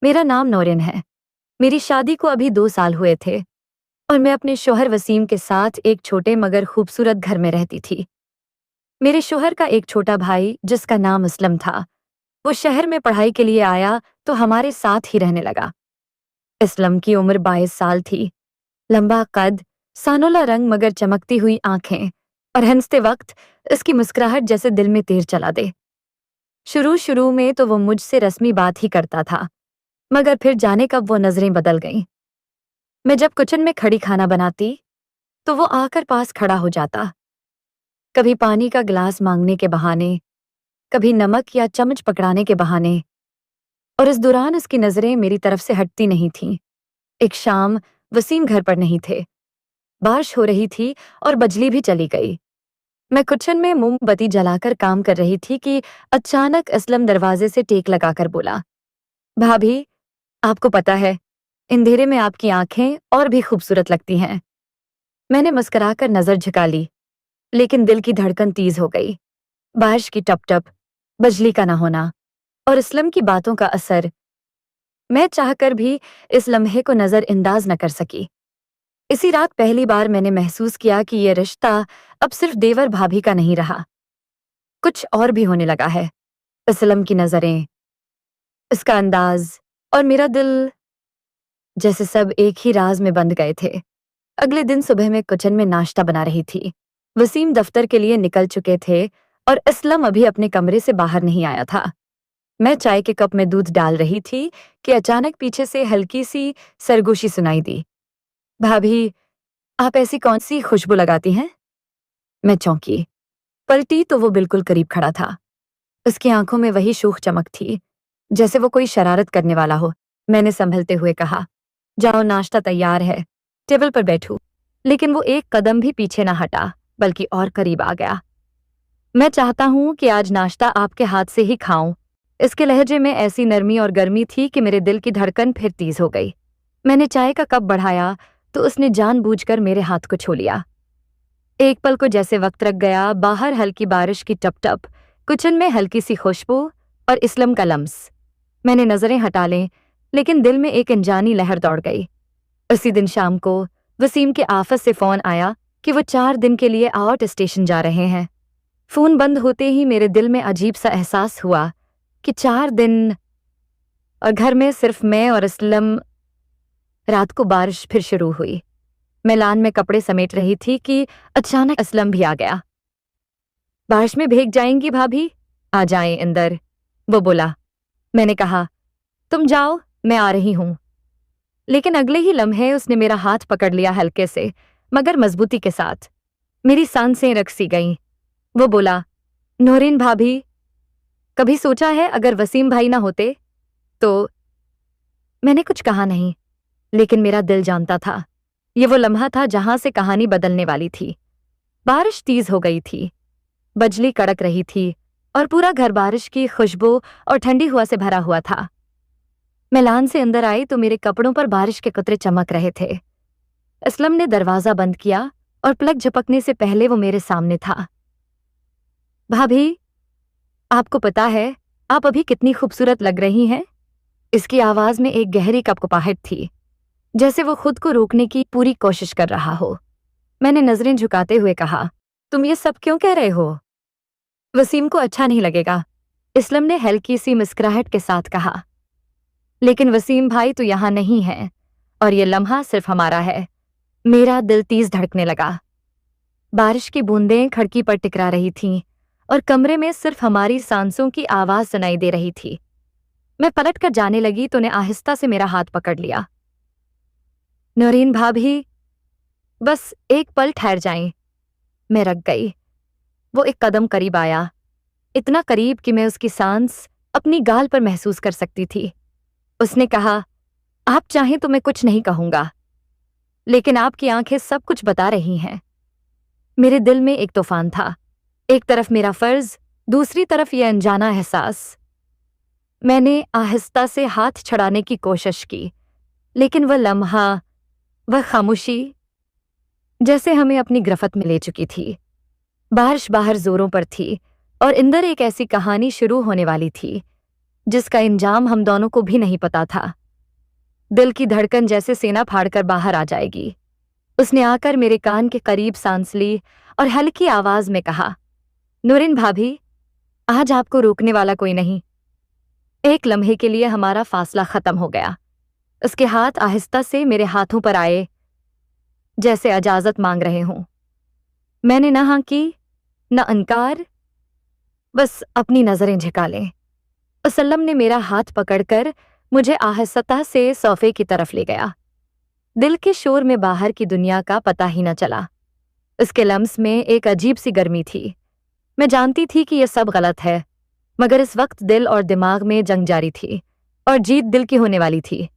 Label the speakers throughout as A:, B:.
A: मेरा नाम नौरिन है। मेरी शादी को अभी 2 साल हुए थे और मैं अपने शौहर वसीम के साथ एक छोटे मगर खूबसूरत घर में रहती थी। मेरे शौहर का एक छोटा भाई जिसका नाम असलम था, वो शहर में पढ़ाई के लिए आया तो हमारे साथ ही रहने लगा। असलम की उम्र 22 साल थी। लंबा कद, सानोला रंग मगर चमकती हुई आंखें और हंसते वक्त इसकी मुस्कुराहट जैसे दिल में तीर चला दे। शुरू में तो वो मुझसे रस्मी बात ही करता था, मगर फिर जाने कब वो नजरें बदल गईं। मैं जब किचन में खड़ी खाना बनाती तो वो आकर पास खड़ा हो जाता, कभी पानी का गिलास मांगने के बहाने, कभी नमक या चम्मच पकड़ाने के बहाने, और इस दौरान उसकी नजरें मेरी तरफ से हटती नहीं थीं। एक शाम वसीम घर पर नहीं थे। बारिश हो रही थी और बिजली भी चली गई। मैं किचन में मोमबत्ती जलाकर काम कर रही थी कि अचानक असलम दरवाजे से टेक लगाकर बोला, भाभी, आपको पता है, अंधेरे में आपकी आंखें और भी खूबसूरत लगती हैं। मैंने मुस्कुराकर नजर झुका ली, लेकिन दिल की धड़कन तेज हो गई। बारिश की टप-टप, बिजली का न होना और असलम की बातों का असर, मैं चाहकर भी इस लम्हे को नजरअंदाज न कर सकी। इसी रात पहली बार मैंने महसूस किया कि ये रिश्ता अब सिर्फ देवर भाभी का नहीं रहा, कुछ और भी होने लगा है। असलम की नजरें, इसका अंदाज और मेरा दिल, जैसे सब एक ही राज में बंध गए थे। अगले दिन सुबह मैं किचन में नाश्ता बना रही थी। वसीम दफ्तर के लिए निकल चुके थे और असलम अभी अपने कमरे से बाहर नहीं आया था। मैं चाय के कप में दूध डाल रही थी कि अचानक पीछे से हल्की सी सरगोशी सुनाई दी। भाभी, आप ऐसी कौन सी खुशबू लगाती हैं? मैं चौंकी। पलटी तो वो बिल्कुल करीब खड़ा था। उसकी आंखों में वही शूख चमक थी, जैसे वो कोई शरारत करने वाला हो। मैंने संभलते हुए कहा, जाओ, नाश्ता तैयार है, टेबल पर बैठूं। लेकिन वो एक कदम भी पीछे ना हटा, बल्कि और करीब आ गया। मैं चाहता हूं कि आज नाश्ता आपके हाथ से ही खाऊं। इसके लहजे में ऐसी नरमी और गर्मी थी कि मेरे दिल की धड़कन फिर तेज हो गई। मैंने चाय का कप बढ़ाया तो उसने जानबूझकर मेरे हाथ को छू लिया। एक पल को जैसे वक्त रख गया। बाहर हल्की बारिश की टप-टप, किचन में हल्की सी खुशबू और इसलम का लम्स। मैंने नजरें हटा लें, लेकिन दिल में एक अनजानी लहर दौड़ गई। उसी दिन शाम को वसीम के ऑफिस से फोन आया कि वो 4 दिन के लिए आउट स्टेशन जा रहे हैं। फोन बंद होते ही मेरे दिल में अजीब सा एहसास हुआ कि 4 दिन और घर में सिर्फ मैं और असलम। रात को बारिश फिर शुरू हुई। मैं लान में कपड़े समेट रही थी कि अचानक असलम भी आ गया। बारिश में भीग जाएंगी भाभी, आ जाएं अंदर, वो बोला। मैंने कहा, तुम जाओ, मैं आ रही हूं। लेकिन अगले ही लम्हे उसने मेरा हाथ पकड़ लिया, हल्के से मगर मजबूती के साथ। मेरी सांसें रक सी गईं। वो बोला, नौरीन भाभी, कभी सोचा है अगर वसीम भाई ना होते तो? मैंने कुछ कहा नहीं, लेकिन मेरा दिल जानता था, ये वो लम्हा था जहां से कहानी बदलने वाली थी। बारिश तेज हो गई थी, बिजली कड़क रही थी और पूरा घर बारिश की खुशबू और ठंडी हवा से भरा हुआ था। मैं लान से अंदर आई तो मेरे कपड़ों पर बारिश के कतरे चमक रहे थे। असलम ने दरवाजा बंद किया और पलक झपकने से पहले वो मेरे सामने था। भाभी, आपको पता है आप अभी कितनी खूबसूरत लग रही हैं? इसकी आवाज में एक गहरी कपकपाहट थी, जैसे वो खुद को रोकने की पूरी कोशिश कर रहा हो। मैंने नजरें झुकाते हुए कहा, तुम ये सब क्यों कह रहे हो? वसीम को अच्छा नहीं लगेगा, इसलम ने हल्की सी मुस्कुराहट के साथ कहा। लेकिन वसीम भाई तो यहाँ नहीं है और ये लम्हा सिर्फ हमारा है। मेरा दिल तेज धड़कने लगा। बारिश की बूंदें खिड़की पर टिकरा रही थीं और कमरे में सिर्फ हमारी सांसों की आवाज सुनाई दे रही थी। मैं पलट कर जाने लगी तो ने आहिस्ता से मेरा हाथ पकड़ लिया। नौरीन भाभी, बस एक पल ठहर जाएं। मैं रक गई। वो एक कदम करीब आया, इतना करीब कि मैं उसकी सांस अपनी गाल पर महसूस कर सकती थी। उसने कहा, आप चाहें तो मैं कुछ नहीं कहूंगा, लेकिन आपकी आंखें सब कुछ बता रही हैं। मेरे दिल में एक तूफान था, एक तरफ मेरा फर्ज, दूसरी तरफ यह अनजाना एहसास। मैंने आहिस्ता से हाथ छड़ाने की कोशिश की, लेकिन वह लम्हा, वह खामोशी जैसे हमें अपनी गिरफ्त में ले चुकी थी। बारिश बाहर जोरों पर थी और अंदर एक ऐसी कहानी शुरू होने वाली थी जिसका अंजाम हम दोनों को भी नहीं पता था। दिल की धड़कन जैसे सीना फाड़कर बाहर आ जाएगी। उसने आकर मेरे कान के करीब सांस ली और हल्की आवाज में कहा, नूरिन भाभी, आज आपको रोकने वाला कोई नहीं। एक लम्हे के लिए हमारा फासला खत्म हो गया। उसके हाथ आहिस्ता से मेरे हाथों पर आए, जैसे इजाजत मांग रहे हों। मैंने न हाँ की, न इनकार, बस अपनी नजरें झुका लें। असलम ने मेरा हाथ पकड़कर मुझे आहिस्ता से सोफे की तरफ ले गया। दिल के शोर में बाहर की दुनिया का पता ही न चला। उसके लम्स में एक अजीब सी गर्मी थी। मैं जानती थी कि यह सब गलत है, मगर इस वक्त दिल और दिमाग में जंग जारी थी और जीत दिल की होने वाली थी।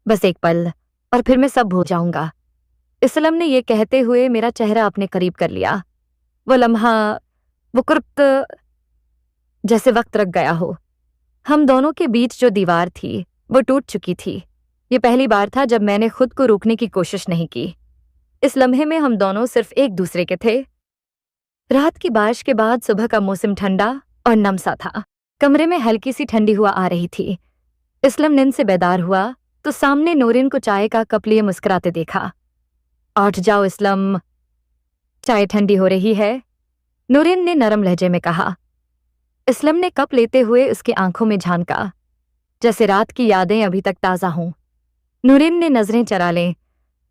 A: बस एक पल और फिर मैं सब भूल जाऊंगा। इसलम ने यह कहते हुए मेरा चेहरा अपने करीब कर लिया। वो लम्हा, वो कुर्त, जैसे वक्त रख गया हो। हम दोनों के बीच जो दीवार थी वो टूट चुकी थी। ये पहली बार था जब मैंने खुद को रोकने की कोशिश नहीं की। इस लम्हे में हम दोनों सिर्फ एक दूसरे के थे। रात की बारिश के बाद सुबह का मौसम ठंडा और नम सा था। कमरे में हल्की सी ठंडी हवा आ रही थी। इसलम नींद से बेदार हुआ तो सामने नूरिन को चाय का कप लिए मुस्कुराते देखा। उठ जाओ इसलम, चाय ठंडी हो रही है, नूरिन ने नरम लहजे में कहा। इसलम ने कप लेते हुए उसकी आंखों में झांका, जैसे रात की यादें अभी तक ताज़ा हों। नूरिन ने नजरें चरा लें,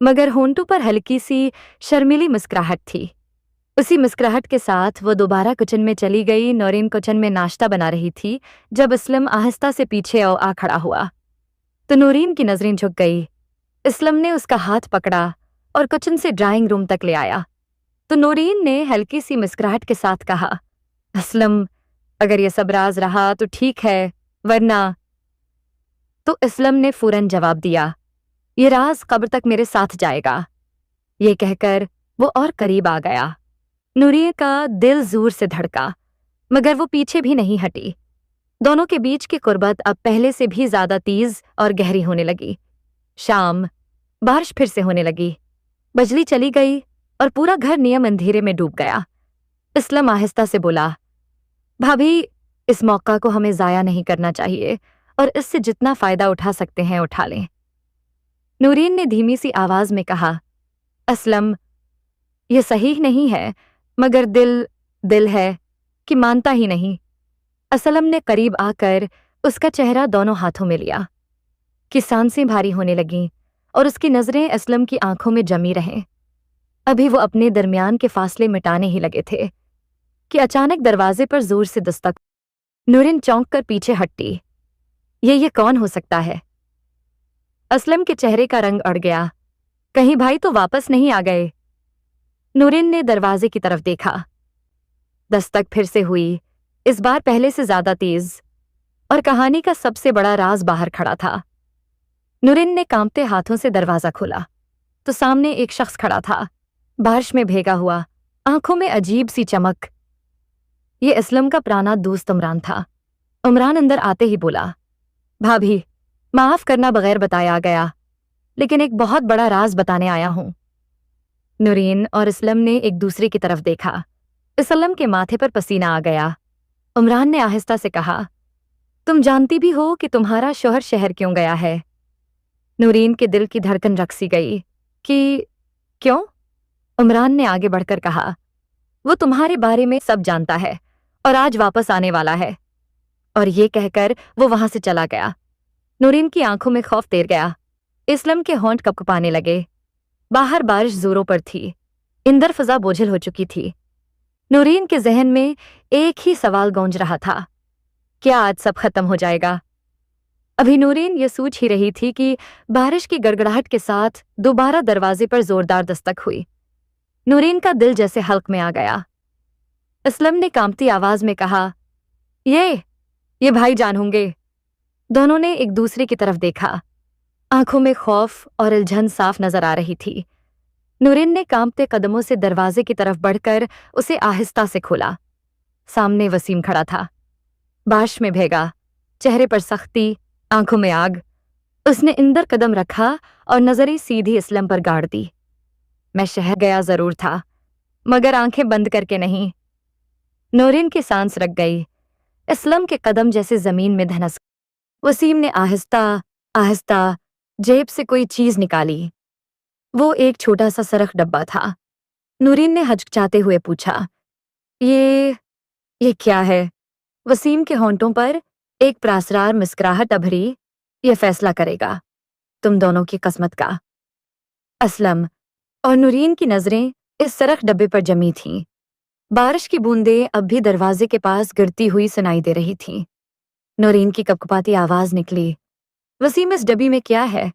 A: मगर होंठों पर हल्की सी शर्मीली मुस्कुराहट थी। उसी मुस्कुराहट के साथ वो दोबारा किचन में चली गई। नूरिन किचन में नाश्ता बना रही थी जब इसलम आहिस्ता से पीछे आ खड़ा हुआ तो नूरिन की नजरें झुक गई। इसलम ने उसका हाथ पकड़ा और किचन से ड्राइंग रूम तक ले आया तो नूरिन ने हल्की सी मुस्कुराहट के साथ कहा, असलम, अगर ये सब राज रहा तो ठीक है, वरना। तो इसलम ने फौरन जवाब दिया, ये राज कब्र तक मेरे साथ जाएगा। ये कहकर वो और करीब आ गया। नूरिन का दिल जोर से धड़का, मगर वो पीछे भी नहीं हटी। दोनों के बीच की कुर्बत अब पहले से भी ज्यादा तेज और गहरी होने लगी। शाम, बारिश फिर से होने लगी। बिजली चली गई और पूरा घर नियम अंधेरे में डूब गया। इसलम आहिस्ता से बोला, भाभी, इस मौका को हमें जाया नहीं करना चाहिए और इससे जितना फायदा उठा सकते हैं उठा लें। नूरिन ने धीमी सी आवाज में कहा, असलम, यह सही नहीं है, मगर दिल है कि मानता ही नहीं। असलम ने करीब आकर उसका चेहरा दोनों हाथों में लिया कि सांसें भारी होने लगीं और उसकी नजरें असलम की आंखों में जमी रहें। अभी वो अपने दरमियान के फासले मिटाने ही लगे थे कि अचानक दरवाजे पर जोर से दस्तक। नूरिन चौंक कर पीछे हटी। ये कौन हो सकता है? असलम के चेहरे का रंग अड़ गया। कहीं भाई तो वापस नहीं आ गए? नूरिन ने दरवाजे की तरफ देखा। दस्तक फिर से हुई, इस बार पहले से ज्यादा तेज, और कहानी का सबसे बड़ा राज बाहर खड़ा था। नूरिन ने कांपते हाथों से दरवाजा खोला तो सामने एक शख्स खड़ा था, बारिश में भीगा हुआ, आंखों में अजीब सी चमक। ये असलम का पुराना दोस्त उमरान था। उमरान अंदर आते ही बोला, भाभी, माफ करना बगैर बताए आ गया, लेकिन एक बहुत बड़ा राज बताने आया हूं। नूरिन और असलम ने एक दूसरे की तरफ देखा। असलम के माथे पर पसीना आ गया। उमरान ने आहिस्ता से कहा, तुम जानती भी हो कि तुम्हारा शौहर शहर क्यों गया है? नूरिन के दिल की धड़कन रक सी गई कि क्यों? उमरान ने आगे बढ़कर कहा, वो तुम्हारे बारे में सब जानता है और आज वापस आने वाला है। और ये कहकर वो वहां से चला गया। नूरिन की आंखों में खौफ तैर गया। इसलम के होंठ कपकपाने लगे। बाहर बारिश जोरों पर थी। इंदर फजा बोझिल हो चुकी थी। नूरिन के जहन में एक ही सवाल गूंज रहा था, क्या आज सब खत्म हो जाएगा? अभी नूरिन ये सोच ही रही थी कि बारिश की गड़गड़ाहट के साथ दोबारा दरवाजे पर जोरदार दस्तक हुई। नूरिन का दिल जैसे हल्क में आ गया। असलम ने कांपती आवाज में कहा, ये भाईजान होंगे। दोनों ने एक दूसरे की तरफ देखा। आंखों में खौफ और उलझन साफ नजर आ रही थी। नूरिन ने कांपते कदमों से दरवाजे की तरफ बढ़कर उसे आहिस्ता से खोला। सामने वसीम खड़ा था, बारिश में भीगा, चेहरे पर सख्ती, आंखों में आग। उसने इंदर कदम रखा और नजरें सीधी इसलम पर गाड़ दी। मैं शहर गया जरूर था, मगर आंखें बंद करके नहीं। नूरिन की सांस रुक गई। इसलम के कदम जैसे जमीन में धंस वसीम ने आहिस्ता आहिस्ता जेब से कोई चीज निकाली। वो एक छोटा सा सरख डब्बा था। नूरीन ने हचकिचाते हुए पूछा, ये क्या है? वसीम के होंठों पर एक प्रासरार मुस्कुराहट उभरी। ये फैसला करेगा तुम दोनों की किस्मत का। असलम और नूरीन की नजरें इस सरख डब्बे पर जमी थीं। बारिश की बूंदें अब भी दरवाजे के पास गिरती हुई सुनाई दे रही थीं। नूरीन की कपकपाती आवाज निकली, वसीम इस डब्बी में क्या है?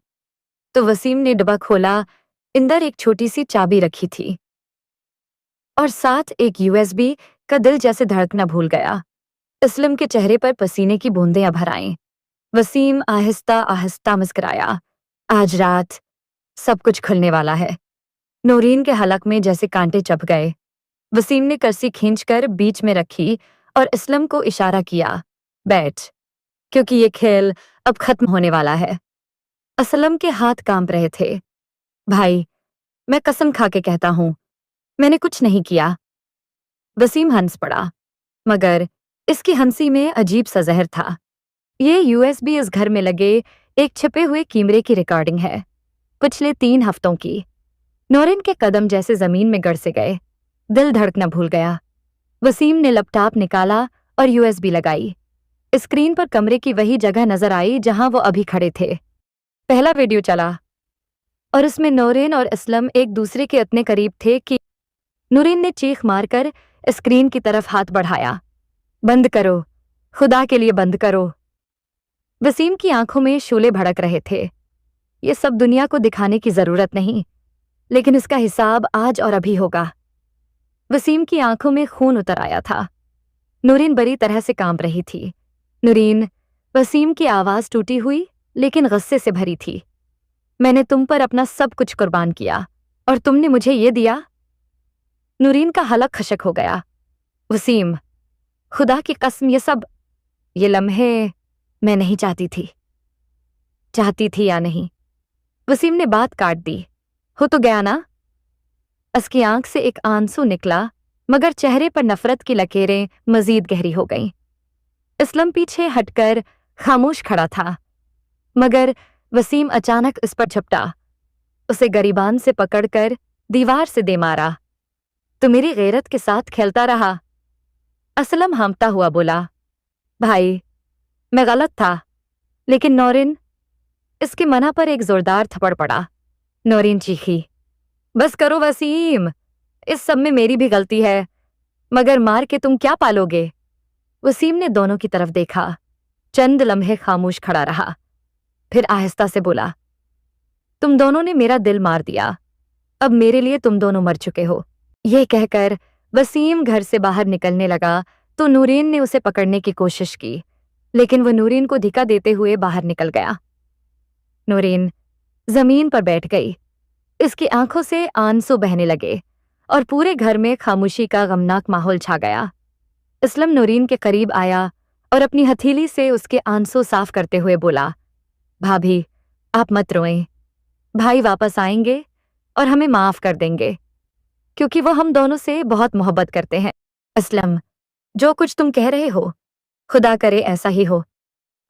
A: तो वसीम ने डब्बा खोला। अंदर एक छोटी सी चाबी रखी थी और साथ एक यूएसबी का दिल जैसे धड़कना भूल गया। असलम के चेहरे पर पसीने की बूंदें उभर आईं। वसीम आहिस्ता आहिस्ता मुस्कुराया। आज रात सब कुछ खुलने वाला है। नूरीन के हलक में जैसे कांटे चुभ गए। वसीम ने कर्सी खींचकर बीच में रखी और असलम को इशारा किया, बैठ, क्योंकि ये खेल अब खत्म होने वाला है। असलम के हाथ कांप रहे थे। भाई, मैं कसम खा के कहता हूं, मैंने कुछ नहीं किया। वसीम हंस पड़ा, मगर इसकी हंसी में अजीब सा जहर था। ये यूएसबी इस घर में लगे एक छिपे हुए कैमरे की रिकॉर्डिंग है, पिछले 3 हफ्तों की। नूरीन के कदम जैसे जमीन में गड़ से गए। दिल धड़कना भूल गया। वसीम ने लैपटॉप निकाला और यूएसबी लगाई। स्क्रीन पर कमरे की वही जगह नजर आई जहां वो अभी खड़े थे। पहला वीडियो चला और उसमें नूरीन और असलम एक दूसरे के इतने करीब थे कि नूरीन ने चीख मारकर स्क्रीन की तरफ हाथ बढ़ाया। बंद करो, खुदा के लिए बंद करो। वसीम की आंखों में शोले भड़क रहे थे। ये सब दुनिया को दिखाने की जरूरत नहीं, लेकिन इसका हिसाब आज और अभी होगा। वसीम की आंखों में खून उतर आया था। नूरीन बुरी तरह से कांप रही थी। नूरीन, वसीम की आवाज टूटी हुई लेकिन गुस्से से भरी थी। मैंने तुम पर अपना सब कुछ कुर्बान किया और तुमने मुझे ये दिया? नूरीन का हलक खशक हो गया। वसीम, खुदा की कसम, ये लम्हे मैं नहीं चाहती थी या नहीं? वसीम ने बात काट दी। हो तो गया ना? उसकी आंख से एक आंसू निकला, मगर चेहरे पर नफरत की लकीरें मजीद गहरी हो गईं। असलम पीछे हटकर खामोश खड़ा था, मगर वसीम अचानक उस पर झपटा। उसे गरीबान से पकड़कर दीवार से दे मारा। तो मेरी गैरत के साथ खेलता रहा। असलम हांफता हुआ बोला, भाई, मैं गलत था। लेकिन नूरीन, इसके मना पर एक जोरदार थप्पड़ पड़ा। नूरीन चीखी, बस करो वसीम, इस सब में मेरी भी गलती है, मगर मार के तुम क्या पालोगे? वसीम ने दोनों की तरफ देखा, चंद लम्हे खामोश खड़ा रहा, फिर आहिस्ता से बोला, तुम दोनों ने मेरा दिल मार दिया। अब मेरे लिए तुम दोनों मर चुके हो। ये कहकर वसीम घर से बाहर निकलने लगा तो नूरीन ने उसे पकड़ने की कोशिश की, लेकिन वो नूरीन को धिक्का देते हुए बाहर निकल गया। नूरीन जमीन पर बैठ गई। इसकी आंखों से आंसू बहने लगे और पूरे घर में खामोशी का गमनाक माहौल छा गया। असलम नूरीन के करीब आया और अपनी हथेली से उसके आंसू साफ करते हुए बोला, भाभी, आप मत रोएं। भाई वापस आएंगे और हमें माफ कर देंगे, क्योंकि वो हम दोनों से बहुत मोहब्बत करते हैं। असलम, जो कुछ तुम कह रहे हो, खुदा करे ऐसा ही हो,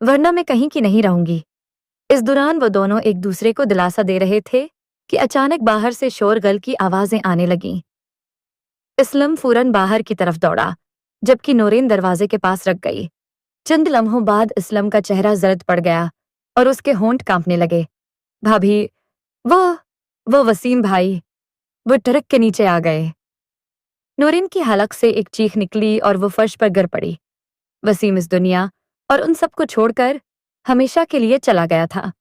A: वरना मैं कहीं की नहीं रहूंगी। इस दौरान वो दोनों एक दूसरे को दिलासा दे रहे थे कि अचानक बाहर से शोरगुल की आवाजें आने लगीं। असलम फौरन बाहर की तरफ दौड़ा, जबकि नूरीन दरवाजे के पास रख गई। चंद लम्हों बाद असलम का चेहरा जर्द पड़ गया और उसके होंठ कांपने लगे। भाभी, वो वसीम भाई, वो ट्रक के नीचे आ गए। नूरीन की हलक से एक चीख निकली और वो फर्श पर गिर पड़ी। वसीम इस दुनिया और उन सबको छोड़कर हमेशा के लिए चला गया था।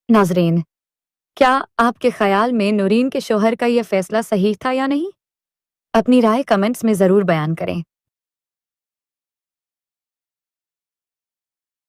A: नाजरीन, क्या आपके ख्याल में नूरीन के शौहर का यह फैसला सही था या नहीं? अपनी राय कमेंट्स में जरूर बयान करें।